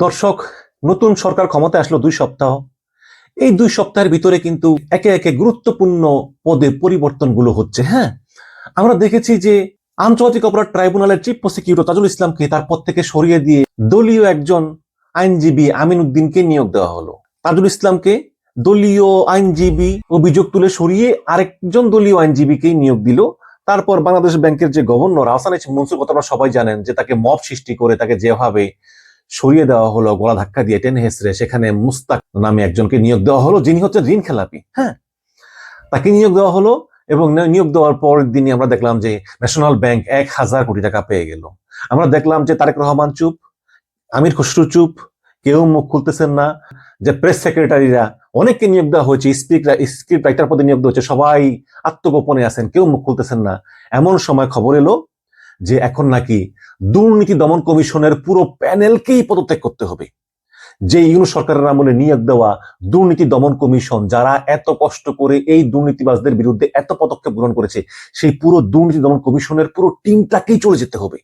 দর্শক, নতুন সরকার ক্ষমতায় আসলো 2 সপ্তাহ। এই 2 সপ্তাহের ভিতরে কিন্তু একে একে গুরুত্বপূর্ণ পদে পরিবর্তনগুলো হচ্ছে। হ্যাঁ, আমরা দেখেছি যে আন্তর্জাতিক অপরাধ ট্রাইব্যুনালের চিফ প্রসিকিউটর তাজুল ইসলামকে তার পদ থেকে সরিয়ে দিয়ে দলীয় একজন আইনজীবী আমিন উদ্দিনকে নিয়োগ দেওয়া হলো। তাজুল ইসলামকে দলীয় আইনজীবী অভিযোগ তুলে সরিয়ে আরেকজন দলীয় আইনজীবীকে নিয়োগ দিল। তারপর বাংলাদেশ ব্যাংকের যে গভর্নর আহসান এইচ মনসুর কথা আপনারা সবাই জানেন, যে তাকে মব সৃষ্টি করে তাকে যেভাবে সরিয়ে দেওয়া হলো, গলা ধাক্কা দিয়ে টেনে হেসড়ে, সেখানে মুস্তাক নামে একজনকে নিয়োগ দেওয়া হলো, যিনি হচ্ছে ঋণ খেলাপি। হ্যাঁ, তাকে নিয়োগ দেওয়া হলো এবং নিয়োগ দেওয়ার পরের দিনই আমরা দেখলাম যে ন্যাশনাল ব্যাংক 1,000 কোটি টাকা পেয়ে গেল। আমরা দেখলাম যে তারেক রহমান চুপ, আমির খসরু চুপ, কেউ মুখ খুলতেছেন না। যে প্রেস সেক্রেটারিরা অনেককে নিয়োগ দেওয়া হয়েছে, স্ক্রিপ্ট রাইটার পদে নিয়োগ দেওয়া হয়েছে, সবাই আত্মগোপনে আছেন, কেউ মুখ খুলতেছেন না। এমন সময় খবর এলো যে এখন নাকি দুর্নীতি দমন কমিশনের পুরো প্যানেলকেই পদত্যাগ করতে হবে। যে ইউনূস সরকারের আমলে নিয়োগ দেওয়া দুর্নীতি দমন কমিশন, যারা এত কষ্ট করে এই দুর্নীতিবাজদের বিরুদ্ধে এত পদক্ষেপ গ্রহণ করেছে, সেই পুরো দুর্নীতি দমন কমিশনের পুরো টিমটাকেই চলে যেতে হবে।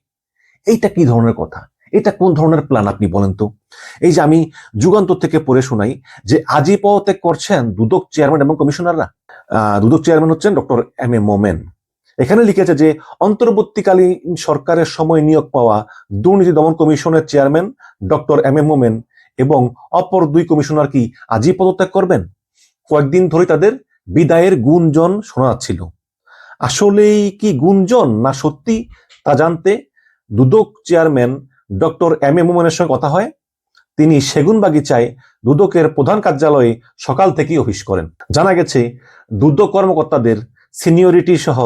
এইটা কি ধরনের কথা? এটা কোন ধরনের প্ল্যান আপনি বলেন তো? এই যে আমি যুগান্তর থেকে পড়ে শোনাই যে আজই পদত্যাগ করছেন দুদক চেয়ারম্যান এবং কমিশনাররা। দুদক চেয়ারম্যান হচ্ছেন ডক্টর এম এ মোমেন। এখানে লিখেছে যে অন্তর্বর্তীকালীন সরকারের সময় নিয়োগ পাওয়া দুর্নীতি দমন কমিশনের চেয়ারম্যান ডক্টর এম এ মোমেন এবং অপর 2 কমিশনার কি আজই পদত্যাগ করবেন? কয়েকদিন ধরে তাদের বিদায়ের গুঞ্জন শোনা যাচ্ছিল। আসলেই কি গুঞ্জন না সত্যি তা জানতে দুদক চেয়ারম্যান ডক্টর এম এ মোমেনের সঙ্গে কথা হয়। তিনি সেগুনবাগিচায় দুদকের প্রধান কার্যালয়ে সকাল থেকেই অফিস করেন। জানা গেছে দুদক কর্মকর্তাদের সিনিয়রিটি সহ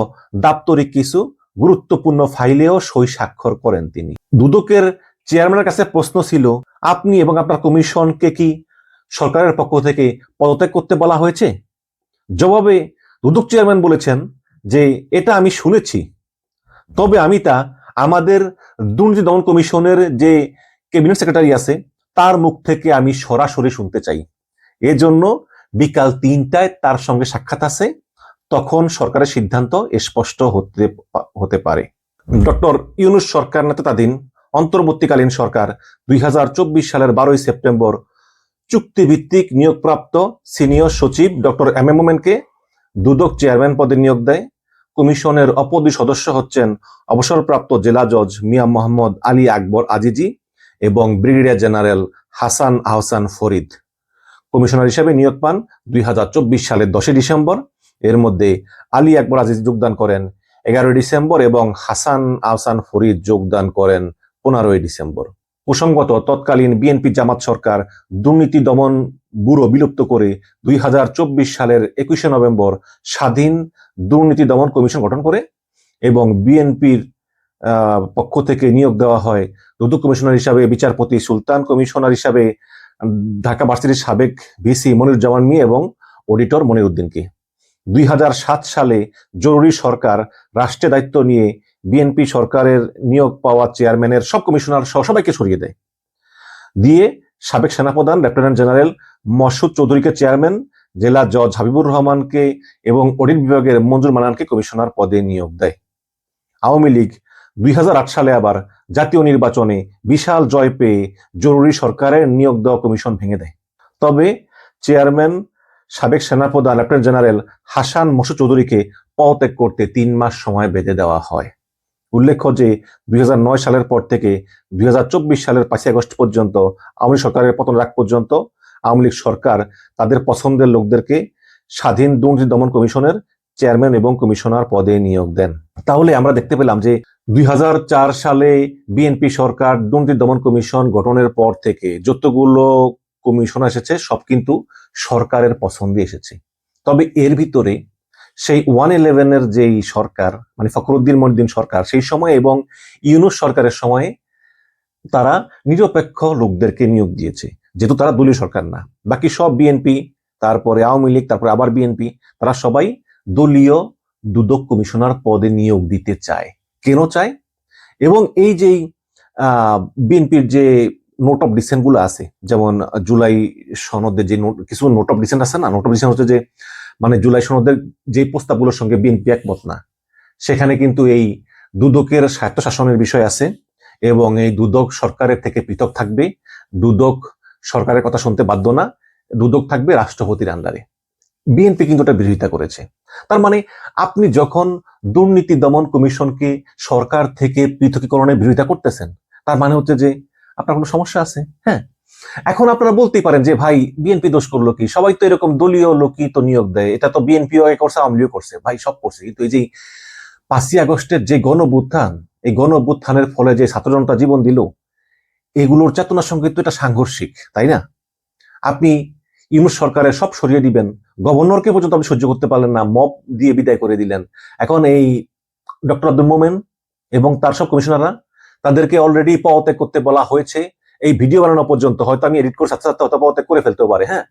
দাপ্তরিক কিছু গুরুত্বপূর্ণ ফাইলেও সই স্বাক্ষর করেন তিনি। দুদকের চেয়ারম্যানের কাছে প্রশ্ন ছিল, আপনি এবং আপনার কমিশনকে কি সরকারের পক্ষ থেকে পদত্যাগ করতে বলা হয়েছে? জবাবে দুদক চেয়ারম্যান বলেছেন যে এটা আমি শুনেছি, তবে আমি তা আমাদের দুর্নীতি দমন কমিশনের যে ক্যাবিনেট সেক্রেটারি আছে তার মুখ থেকে আমি সরাসরি শুনতে চাই। এজন্য বিকাল 3টায় তার সঙ্গে সাক্ষাৎ আছে, তখন সরকারের সিদ্ধান্ত স্পষ্ট হতে পারে। ডক্টর ইউনূস সরকার নেতৃত্বাধীন অন্তর্বর্তীকালীন সরকার 2024 সালের 12ই সেপ্টেম্বর চুক্তিভিত্তিক নিয়োগপ্রাপ্ত সিনিয়র সচিব doctor M A মোমেনকে Dudok chairman পদে নিয়োগ দেয়। কমিশনের অপর 2 সদস্য হচ্ছেন অবসরপ্রাপ্ত জেলা জজ মিয়া মোহাম্মদ আলী আকবর আজিজি এবং brigadier general Hasan Ahsan Farid. Commissioner হিসেবে নিয়োগ পান 2024 সালের 10 ডিসেম্বর। এর মধ্যে আলী আকবর আজিজি যোগদান করেন 11 ডিসেম্বর এবং হাসান আহসান ফরিদ যোগদান করেন 15 ডিসেম্বর। প্রসঙ্গত, তৎকালীন বিএনপি জামাত সরকার দুর্নীতি দমন ব্যুরো বিলুপ্ত করে 2024 সালের 21 নভেম্বর স্বাধীন দুর্নীতি দমন কমিশন গঠন করে এবং বিএনপির পক্ষ থেকে নিয়োগ দেওয়া হয় দুদক কমিশনার হিসাবে বিচারপতি সুলতান, কমিশনার হিসাবে ঢাকা ভার্সিটির সাবেক ভিসি মনিরুজ্জামান মিয়া এবং অডিটর মনির উদ্দিনকে। 2007 সালে জরুরি সরকার রাষ্ট্রের দায়িত্ব নিয়ে বিএনপি সরকারের নিয়োগ পাওয়া চেয়ারম্যানের সব কমিশনার সহ সবাইকে সরিয়ে দেয়, দিয়ে সাবেক সেনাপ্রধান লেফটেন্যান্ট জেনারেল মসুদ চৌধুরীকে চেয়ারম্যান, জেলা জজ হাবিবুর রহমানকে এবং অডিট বিভাগের মঞ্জুর মানানকে কমিশনার পদে নিয়োগ দেয়। আওয়ামী লীগ 2008 সালে আবার জাতীয় নির্বাচনে বিশাল জয় পেয়ে জরুরি সরকারের নিয়োগ দেওয়া কমিশন ভেঙে দেয়। তবে চেয়ারম্যান সাবেক সেনাপ্রধান লেফটেন্যান্ট জেনারেল হাসান মসুদ চৌধুরীকে পদত্যাগ করতে 3 মাস সময় বেঁধে দেওয়া হয়। উল্লেখ্য যে 2009 সালের পর থেকে 2024 সালের 5 আগস্ট পর্যন্ত আওয়ামী সরকারের পতনের আগ পর্যন্ত আওয়ামী লীগ সরকার তাদের পছন্দের লোকদেরকে স্বাধীন দুর্নীতি দমন কমিশনের চেয়ারম্যান এবং কমিশনার পদে নিয়োগ দেন। তাহলে আমরা দেখতে পেলাম যে 2004 সালে বিএনপি সরকার দুর্নীতি দমন কমিশন গঠনের পর থেকে যতগুলো কমিশন এসেছে সব কিন্তু সরকারের পছন্দে এসেছে। তবে এর ভিতরে সেই 111 যেই সরকার, মানে ফখরুদ্দিন মহিউদ্দিন সরকার সেই সময় এবং ইউনূস সরকারের সময়ে তারা নিরপেক্ষ লোকদেরকে নিয়োগ দিয়েছে, যেহেতু তারা দলীয় সরকার না। বাকি সব বিএনপি, তারপরে আওয়ামী লীগ, তারপরে আবার বিএনপি, তারা সবাই দলীয় দুদক কমিশনার পদে নিয়োগ দিতে চায়। কেন চায়? এবং এই যে বিএনপির যে নোট অফ ডিসেন্ট গুলো আছে, যেমন জুলাই সনদের যে কিছু নোট অফ ডিসেন্ট আছে না, নোট অফ ডিসেন্ট হচ্ছে যে মানে জুলাই সনদের যে প্রস্তাবগুলোর সঙ্গে বিএনপি একমত না, সেখানে কিন্তু এই দুদকের স্বায়ত্তশাসনের বিষয় আছে এবং এই দুদক সরকারের থেকে পৃথক থাকবে, দুদক সরকারের কথা শুনতে বাধ্য না, দুদক থাকবে রাষ্ট্রপতির আন্ডারে। বিএনপি কিন্তু এটা বিরোধিতা করেছে। তার মানে আপনি যখন দুর্নীতি দমন কমিশনকে সরকার থেকে পৃথকীকরণের বিরোধিতা করতেছেন, তার মানে হচ্ছে যে আপনার কোনো সমস্যা আছে। হ্যাঁ, এখন আপনারা বলতেই পারেন যে ভাই বিএনপি দোষ করলো কি, সবাই তো এরকম দলীয় লোকই তো নিয়োগ দেয়, এটা তো বিএনপিও করছে, আওয়ামী লীগও করছে। ভাই সব করছে, কিন্তু এই যে 5ই আগস্টের যে গণ অভ্যুত্থান, এই গণ অভ্যুত্থানের ফলে যে ছাত্র জনতা জীবন দিল, এগুলোর চেতনার সঙ্গে তো এটা সাংঘর্ষিক, তাই না? আপনি ইউনূস সরকারের সব সরিয়ে দিবেন, গভর্নরকে পর্যন্ত আপনি সহ্য করতে পারলেন না, মব দিয়ে বিদায় করে দিলেন। এখন এই ডক্টর আব্দুল মোমেন এবং তার সব কমিশনাররা, তাদেরকে অলরেডি পদত্যাগ করতে বলা হয়েছে। এই ভিডিও বানানো পর্যন্ত, হয়তো আমি এডিট করে সাথে সাথে হয়তো পদত্যাগ করে ফেলতেও পারে। হ্যাঁ,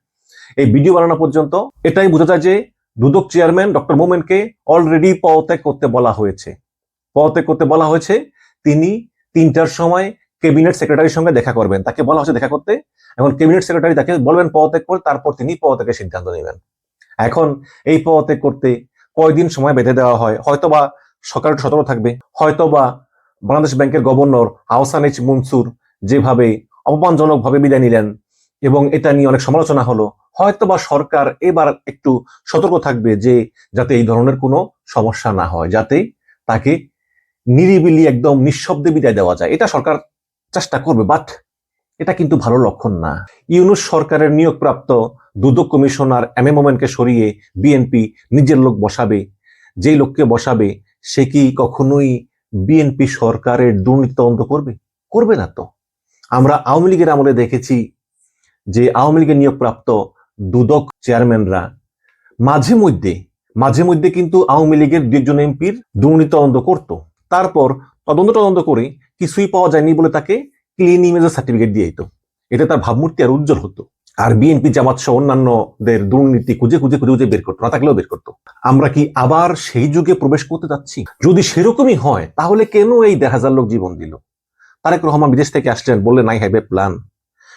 এই ভিডিও বানানো পর্যন্ত এটাই বোঝা যায় যে দুদক চেয়ারম্যান ডক্টর মোমেনকে অলরেডি পদত্যাগ করতে বলা হয়েছে। পদত্যাগ করতে বলা হয়েছে। তিনি 3টার সময় ক্যাবিনেট সেক্রেটারির সঙ্গে দেখা করবেন, তাকে বলা হয়েছে দেখা করতে। এখন ক্যাবিনেট সেক্রেটারি তাকে বলবেন পদত্যাগ করে, তারপর তিনি পদত্যাগের সিদ্ধান্ত নেবেন। এখন এই পদত্যাগ করতে কয়দিন সময় বেঁধে দেওয়া হয়, হয়তোবা সরকার একটু সতর্ক থাকবে, হয়তোবা বাংলাদেশ ব্যাংকের গভর্নর আহসান এইচ মনসুর যেভাবে অপমানজনকভাবে বিদায় নিলেন এবং এটা নিয়ে অনেক সমালোচনা হলো, হয়তোবা সরকার এবার একটু সতর্ক থাকবে যে যাতে এই ধরনের কোনো সমস্যা না হয়, যাতে তাকে নিরিবিলি একদম নিঃশব্দে বিদায় দেওয়া যায়। এটা সরকার চেষ্টা করবে, বাট এটা কিন্তু ভালো লক্ষণ না। ইউনূস সরকারের নিয়োগপ্রাপ্ত দুদক কমিশনার এম এ মোমেনকে সরিয়ে বিএনপি নিজের লোক বসাবে, যেই লোককে বসাবে সে কি কখনোই বিএনপি সরকারের দুর্নীতি তদন্ত করবে? করবে না তো। আমরা আওয়ামী লীগের আমলে দেখেছি যে আওয়ামী লীগের নিয়োগপ্রাপ্ত দুদক চেয়ারম্যানরা মাঝে মধ্যে কিন্তু আওয়ামী লীগের 2 জন এমপির দুর্নীতি তদন্ত করত, তারপর তদন্ত করে কিছুই পাওয়া যায়নি বলে তাকে ক্লিন ইমেজের সার্টিফিকেট দিয়ে দিত। এতে তার ভাবমূর্তি আর উজ্জ্বল হতো। আর বিএনপি জামাত সহ অন্যান্যদের দুর্নীতি খুঁজে বের করতো, না থাকলেও বের করতো। আমরা কি আবার সেই যুগে প্রবেশ করতে যাচ্ছি? যদি সেরকমই হয় তাহলে কেন এই 1,500 লোক জীবন দিল? তারেক রহমান বিদেশ থেকে আসলেন, বললেন আই হ্যাভ এ প্ল্যান।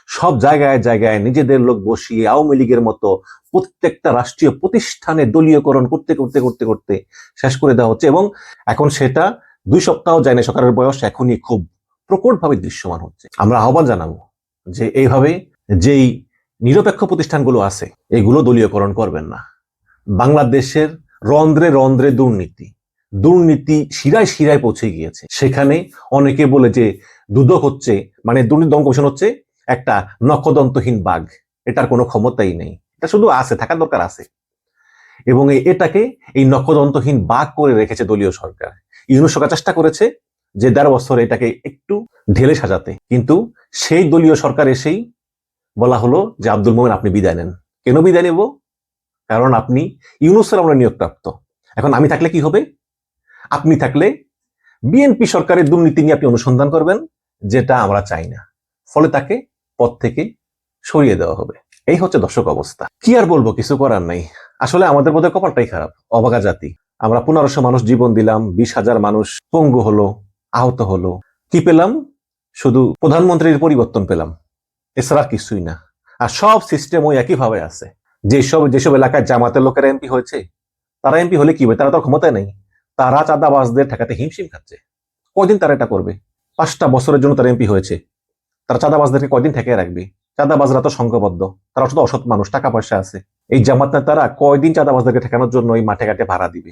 সব জায়গায় জায়গায় নিজেদের লোক বসিয়ে আওয়ামী লীগের মতো প্রত্যেকটা রাষ্ট্রীয় প্রতিষ্ঠানে দলীয়করণ করতে করতে করতে করতে শেষ করে দেওয়া হচ্ছে, এবং এখন সেটা 2 সপ্তাহ যায় না, সরকারের বয়স এখনই খুব প্রকটভাবে দৃশ্যমান হচ্ছে। আমরা আহ্বান জানাবো যে এইভাবে যেই নিরপেক্ষ প্রতিষ্ঠানগুলো আছে এগুলো দলীয়করণ করবেন না। বাংলাদেশের রন্ধ্রে রন্ধ্রে দুর্নীতি শিরায় শিরায় পৌঁছে গিয়েছে। সেখানে অনেকে বলে যে দুদক হচ্ছে, মানে দুর্নীতি দমন কমিশন হচ্ছে একটা নখদন্তহীন বাঘ, এটার কোনো ক্ষমতাই নেই। এটা শুধু আছে, থাকার দরকার আছে, এবং এটাকে এই নখদন্তহীন বাঘ করে রেখেছে দলীয় সরকার। ইউনূস সরকার চেষ্টা করেছে যে 1.5 বছরে এটাকে একটু ঢেলে সাজাতে, কিন্তু সেই দলীয় সরকার এসেই বলা হলো যে আব্দুল মোমেন আপনি বিদায় নেন। কেন বিদায় নেব? কারণ আপনি ইউনূসের আমরা নিয়োগপ্রাপ্ত। এখন আমি থাকলে কি হবে? আপনি থাকলে বিএনপি সরকারের দুর্নীতি নিয়ে আপনি অনুসন্ধান করবেন, যেটা আমরা চাই না। ফলে তাকে পদ থেকে সরিয়ে দেওয়া হবে। এই হচ্ছে দর্শক অবস্থা। কি আর বলবো, কিছু করার নাই। আসলে আমাদের বোধহয় কপালটাই খারাপ, অভাগা জাতি। আমরা 1500 মানুষ জীবন দিলাম, 20,000 মানুষ পঙ্গু হলো, আহত হলো। কি পেলাম? শুধু প্রধানমন্ত্রীর পরিবর্তন পেলাম, এছাড়া কিছুই না। আর সব সিস্টেম ওই একইভাবে আছে। যেসব এলাকায় জামাতের লোকেরা এমপি হয়েছে, তারা এমপি হলে কি হবে? তারা তো ক্ষমতায় নেই, তারা চাঁদাবাজদের ঠেকাতে হিমশিম খাচ্ছে। কয়দিন তারা এটা করবে? 5টা বছরের জন্য তারা এমপি হয়েছে, তারা চাঁদাবাজদেরকে কয়দিন ঠেকিয়ে রাখবে? চাঁদাবাজরা তো সংঘবদ্ধ, তারা শুধু অসৎ মানুষ, টাকা পয়সা আছে। এই জামাত নেতারা কয়দিন চাঁদাবাজদেরকে ঠেকানোর জন্য এই মাঠে ঘাটে ভাড়া দিবে?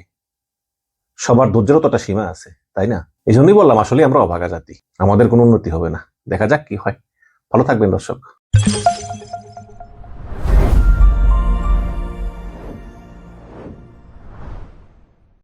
সবার ধৈর্যেরও তো একটা সীমা আছে, তাই না? এই জন্যই বললাম আসলে আমরা অভাগা জাতি, আমাদের কোনো উন্নতি হবে না। দেখা যাক কি হয়। ভালো থাকবেন দর্শক।